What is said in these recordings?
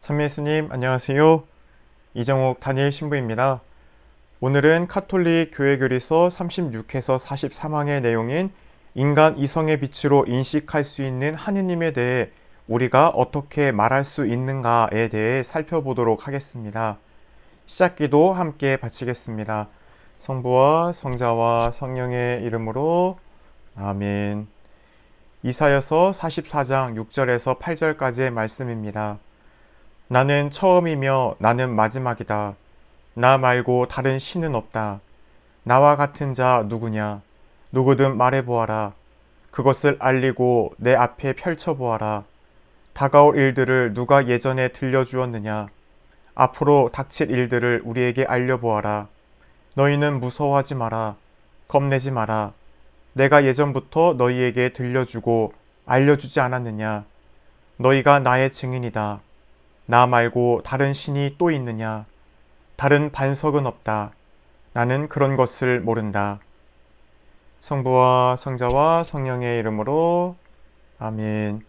참예수님 안녕하세요. 이정옥 단일 신부입니다. 오늘은 카톨릭 교회교리서 36에서 43항의 내용인 인간 이성의 빛으로 인식할 수 있는 하느님에 대해 우리가 어떻게 말할 수 있는가에 대해 살펴보도록 하겠습니다. 시작기도 함께 바치겠습니다. 성부와 성자와 성령의 이름으로 아멘. 이사야서 44장 6절에서 8절까지의 말씀입니다. 나는 처음이며 나는 마지막이다. 나 말고 다른 신은 없다. 나와 같은 자 누구냐? 누구든 말해보아라. 그것을 알리고 내 앞에 펼쳐보아라. 다가올 일들을 누가 예전에 들려주었느냐? 앞으로 닥칠 일들을 우리에게 알려보아라. 너희는 무서워하지 마라. 겁내지 마라. 내가 예전부터 너희에게 들려주고 알려주지 않았느냐? 너희가 나의 증인이다. 나 말고 다른 신이 또 있느냐? 다른 반석은 없다. 나는 그런 것을 모른다. 성부와 성자와 성령의 이름으로 아멘.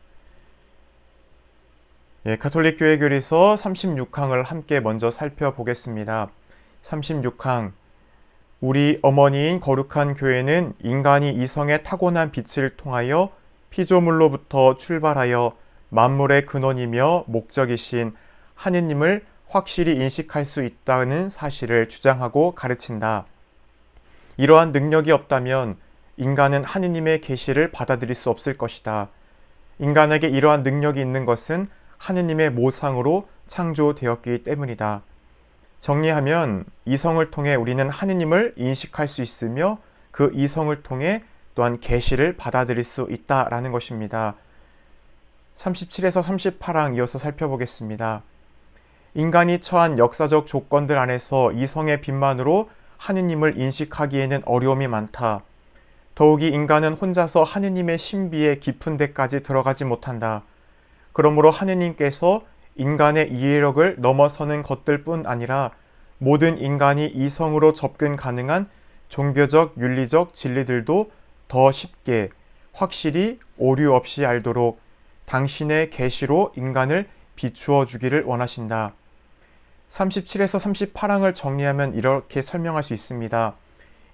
가톨릭 교회 교리서 36항을 함께 먼저 살펴보겠습니다. 36항. 우리 어머니인 거룩한 교회는 인간이 이성의 타고난 빛을 통하여 피조물로부터 출발하여 만물의 근원이며 목적이신 하느님을 확실히 인식할 수 있다는 사실을 주장하고 가르친다. 이러한 능력이 없다면 인간은 하느님의 계시를 받아들일 수 없을 것이다. 인간에게 이러한 능력이 있는 것은 하느님의 모상으로 창조되었기 때문이다. 정리하면 이성을 통해 우리는 하느님을 인식할 수 있으며 그 이성을 통해 또한 계시를 받아들일 수 있다라는 것입니다. 37에서 38항 이어서 살펴보겠습니다. 인간이 처한 역사적 조건들 안에서 이성의 빛만으로 하느님을 인식하기에는 어려움이 많다. 더욱이 인간은 혼자서 하느님의 신비의 깊은 데까지 들어가지 못한다. 그러므로 하느님께서 인간의 이해력을 넘어서는 것들뿐 아니라 모든 인간이 이성으로 접근 가능한 종교적, 윤리적 진리들도 더 쉽게, 확실히 오류 없이 알도록 당신의 계시로 인간을 비추어 주기를 원하신다. 37에서 38항을 정리하면 이렇게 설명할 수 있습니다.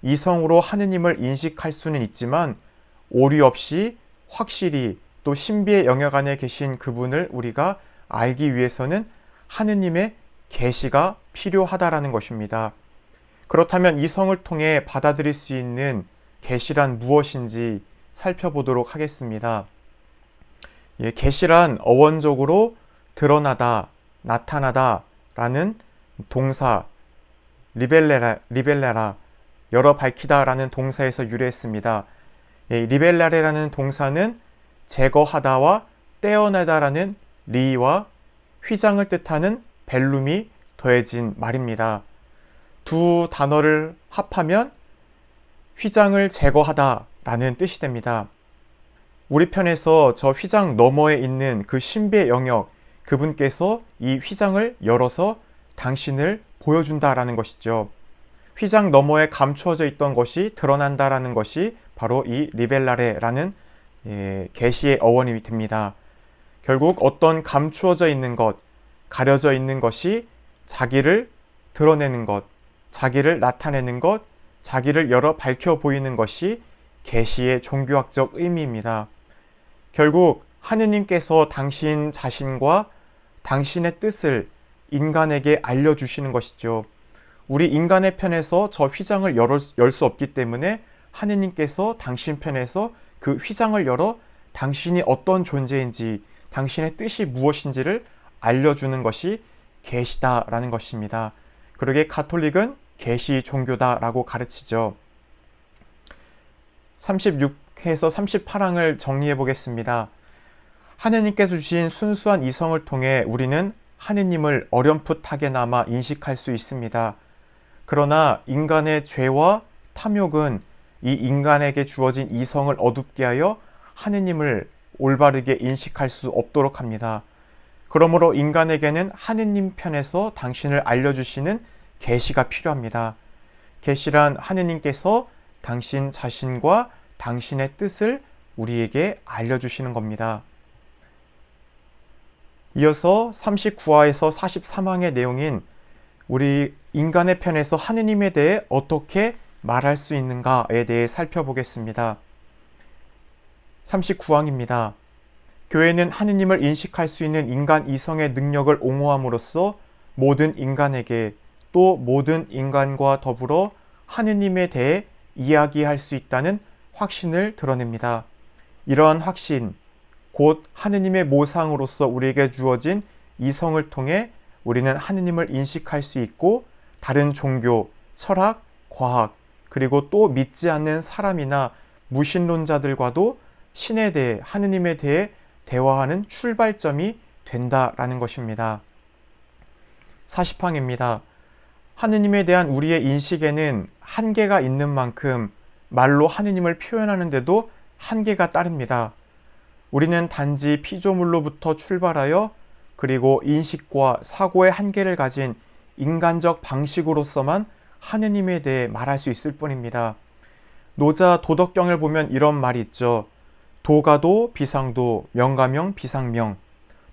이성으로 하느님을 인식할 수는 있지만 오류 없이 확실히 또 신비의 영역 안에 계신 그분을 우리가 알기 위해서는 하느님의 계시가 필요하다라는 것입니다. 그렇다면 이성을 통해 받아들일 수 있는 계시란 무엇인지 살펴보도록 하겠습니다. 계시란 어원적으로 드러나다, 나타나다 라는 동사 리벨레라, 열어 밝히다 라는 동사에서 유래했습니다. 리벨라레라는 동사는 제거하다와 떼어내다 라는 리와 휘장을 뜻하는 벨룸이 더해진 말입니다. 두 단어를 합하면 휘장을 제거하다 라는 뜻이 됩니다. 우리 편에서 저 휘장 너머에 있는 그 신비의 영역, 그분께서 이 휘장을 열어서 당신을 보여준다라는 것이죠. 휘장 너머에 감추어져 있던 것이 드러난다라는 것이 바로 이 리벨라레라는 계시의 어원이 됩니다. 결국 어떤 감추어져 있는 것, 가려져 있는 것이 자기를 드러내는 것, 자기를 나타내는 것, 자기를 열어 밝혀 보이는 것이 계시의 종교학적 의미입니다. 결국 하느님께서 당신 자신과 당신의 뜻을 인간에게 알려주시는 것이죠. 우리 인간의 편에서 저 휘장을 열 수 없기 때문에 하느님께서 당신 편에서 그 휘장을 열어 당신이 어떤 존재인지, 당신의 뜻이 무엇인지를 알려주는 것이 계시다라는 것입니다. 그러기에 가톨릭은 계시 종교다라고 가르치죠. 36에서 38항을 정리해 보겠습니다. 하느님께서 주신 순수한 이성을 통해 우리는 하느님을 어렴풋하게나마 인식할 수 있습니다. 그러나 인간의 죄와 탐욕은 이 인간에게 주어진 이성을 어둡게 하여 하느님을 올바르게 인식할 수 없도록 합니다. 그러므로 인간에게는 하느님 편에서 당신을 알려주시는 계시가 필요합니다. 계시란 하느님께서 당신 자신과 당신의 뜻을 우리에게 알려주시는 겁니다. 이어서 39화에서 43항의 내용인 우리 인간의 편에서 하느님에 대해 어떻게 말할 수 있는가에 대해 살펴보겠습니다. 39항입니다. 교회는 하느님을 인식할 수 있는 인간 이성의 능력을 옹호함으로써 모든 인간에게 또 모든 인간과 더불어 하느님에 대해 이야기할 수 있다는 확신을 드러냅니다. 이러한 확신, 곧 하느님의 모상으로서 우리에게 주어진 이성을 통해 우리는 하느님을 인식할 수 있고 다른 종교, 철학, 과학, 그리고 또 믿지 않는 사람이나 무신론자들과도 신에 대해, 하느님에 대해 대화하는 출발점이 된다라는 것입니다. 40항입니다. 하느님에 대한 우리의 인식에는 한계가 있는 만큼 말로 하느님을 표현하는데도 한계가 따릅니다. 우리는 단지 피조물로부터 출발하여 그리고 인식과 사고의 한계를 가진 인간적 방식으로서만 하느님에 대해 말할 수 있을 뿐입니다. 노자 도덕경을 보면 이런 말이 있죠. 도가도 비상도, 명가명 비상명.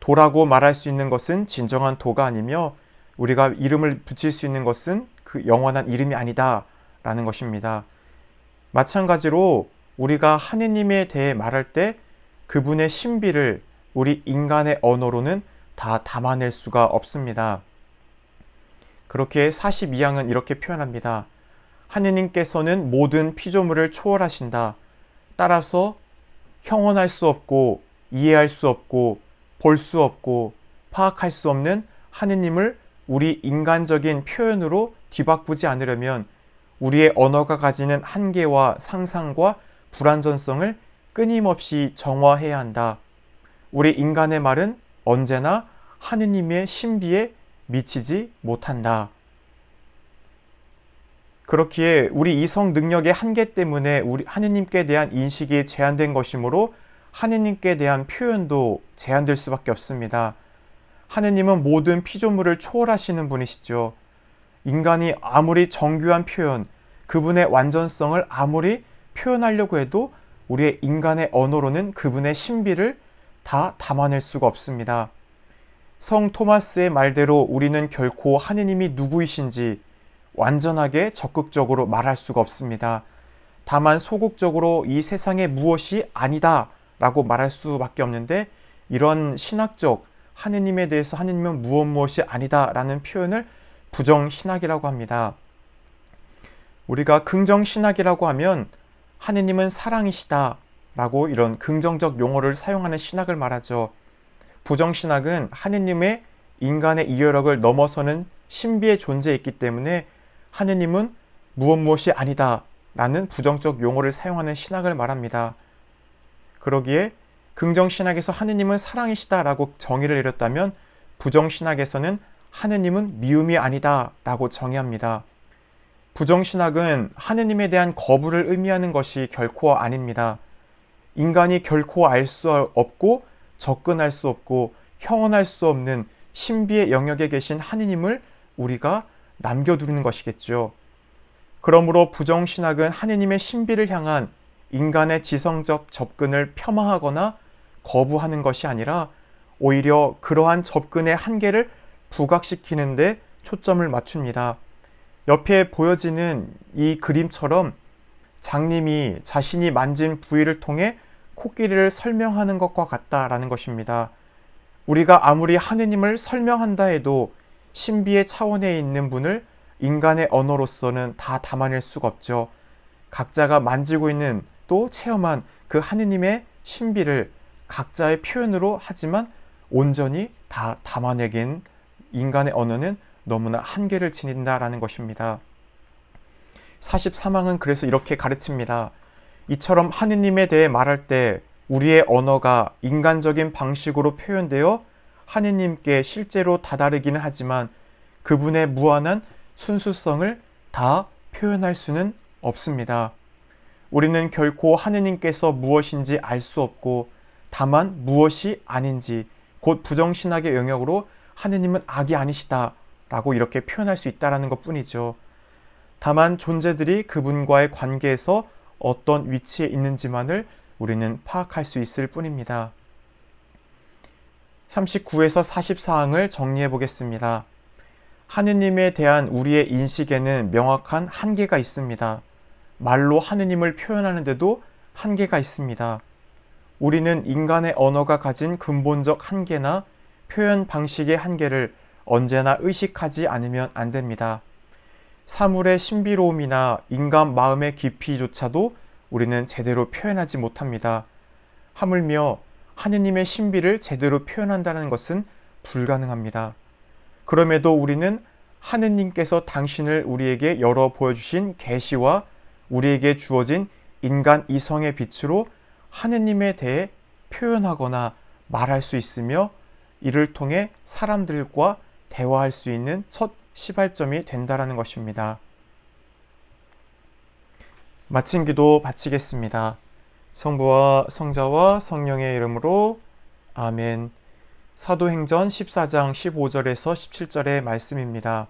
도라고 말할 수 있는 것은 진정한 도가 아니며 우리가 이름을 붙일 수 있는 것은 그 영원한 이름이 아니다 라는 것입니다. 마찬가지로 우리가 하느님에 대해 말할 때 그분의 신비를 우리 인간의 언어로는 다 담아낼 수가 없습니다. 그렇게 42항은 이렇게 표현합니다. 하느님께서는 모든 피조물을 초월하신다. 따라서 형언할 수 없고 이해할 수 없고 볼 수 없고 파악할 수 없는 하느님을 우리 인간적인 표현으로 뒤바꾸지 않으려면 우리의 언어가 가지는 한계와 상상과 불완전성을 끊임없이 정화해야 한다. 우리 인간의 말은 언제나 하느님의 신비에 미치지 못한다. 그렇기에 우리 이성 능력의 한계 때문에 우리 하느님께 대한 인식이 제한된 것이므로 하느님께 대한 표현도 제한될 수밖에 없습니다. 하느님은 모든 피조물을 초월하시는 분이시죠. 인간이 아무리 정교한 표현, 그분의 완전성을 아무리 표현하려고 해도 우리의 인간의 언어로는 그분의 신비를 다 담아낼 수가 없습니다. 성 토마스의 말대로 우리는 결코 하느님이 누구이신지 완전하게 적극적으로 말할 수가 없습니다. 다만 소극적으로 이 세상에 무엇이 아니다 라고 말할 수밖에 없는데 이런 신학적 하느님에 대해서 하느님은 무엇이 아니다 라는 표현을 부정신학이라고 합니다. 우리가 긍정신학이라고 하면 하느님은 사랑이시다 라고 이런 긍정적 용어를 사용하는 신학을 말하죠. 부정신학은 하느님의 인간의 이해력을 넘어서는 신비의 존재에 있기 때문에 하느님은 무엇이 아니다 라는 부정적 용어를 사용하는 신학을 말합니다. 그러기에 긍정신학에서 하느님은 사랑이시다 라고 정의를 내렸다면 부정신학에서는 하느님은 미움이 아니다 라고 정의합니다. 부정신학은 하느님에 대한 거부를 의미하는 것이 결코 아닙니다. 인간이 결코 알 수 없고 접근할 수 없고 형언할 수 없는 신비의 영역에 계신 하느님을 우리가 남겨두는 것이겠죠. 그러므로 부정신학은 하느님의 신비를 향한 인간의 지성적 접근을 폄하하거나 거부하는 것이 아니라 오히려 그러한 접근의 한계를 부각시키는 데 초점을 맞춥니다. 옆에 보여지는 이 그림처럼 장님이 자신이 만진 부위를 통해 코끼리를 설명하는 것과 같다라는 것입니다. 우리가 아무리 하느님을 설명한다 해도 신비의 차원에 있는 분을 인간의 언어로서는 다 담아낼 수가 없죠. 각자가 만지고 있는 또 체험한 그 하느님의 신비를 각자의 표현으로 하지만 온전히 다 담아내긴 인간의 언어는 너무나 한계를 지닌다라는 것입니다. 43항은 그래서 이렇게 가르칩니다. 이처럼 하느님에 대해 말할 때 우리의 언어가 인간적인 방식으로 표현되어 하느님께 실제로 다다르기는 하지만 그분의 무한한 순수성을 다 표현할 수는 없습니다. 우리는 결코 하느님께서 무엇인지 알 수 없고 다만 무엇이 아닌지 곧 부정신학의 영역으로 하느님은 악이 아니시다 라고 이렇게 표현할 수 있다는 것 뿐이죠. 다만 존재들이 그분과의 관계에서 어떤 위치에 있는지만을 우리는 파악할 수 있을 뿐입니다. 39에서 40사항을 정리해 보겠습니다. 하느님에 대한 우리의 인식에는 명확한 한계가 있습니다. 말로 하느님을 표현하는데도 한계가 있습니다. 우리는 인간의 언어가 가진 근본적 한계나 표현 방식의 한계를 언제나 의식하지 않으면 안 됩니다. 사물의 신비로움이나 인간 마음의 깊이조차도 우리는 제대로 표현하지 못합니다. 하물며 하느님의 신비를 제대로 표현한다는 것은 불가능합니다. 그럼에도 우리는 하느님께서 당신을 우리에게 열어 보여주신 계시와 우리에게 주어진 인간 이성의 빛으로 하느님에 대해 표현하거나 말할 수 있으며 이를 통해 사람들과 대화할 수 있는 첫 시발점이 된다는 것입니다. 마친 기도 바치겠습니다. 성부와 성자와 성령의 이름으로 아멘. 사도행전 14장 15절에서 17절의 말씀입니다.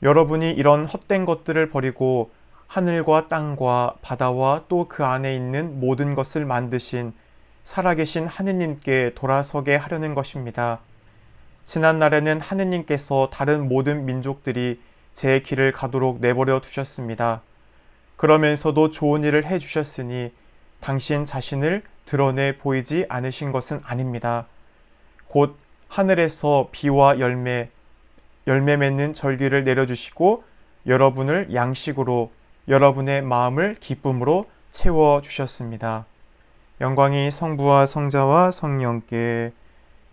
여러분이 이런 헛된 것들을 버리고 하늘과 땅과 바다와 또 그 안에 있는 모든 것을 만드신 살아계신 하느님께 돌아서게 하려는 것입니다. 지난날에는 하느님께서 다른 모든 민족들이 제 길을 가도록 내버려 두셨습니다. 그러면서도 좋은 일을 해주셨으니 당신 자신을 드러내 보이지 않으신 것은 아닙니다. 곧 하늘에서 비와 열매 맺는 절기를 내려주시고 여러분을 양식으로 여러분의 마음을 기쁨으로 채워주셨습니다. 영광이 성부와 성자와 성령께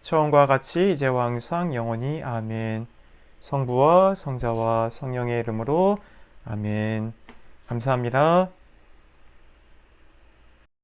처음과 같이 이제와 항상 영원히 아멘. 성부와 성자와 성령의 이름으로 아멘. 감사합니다.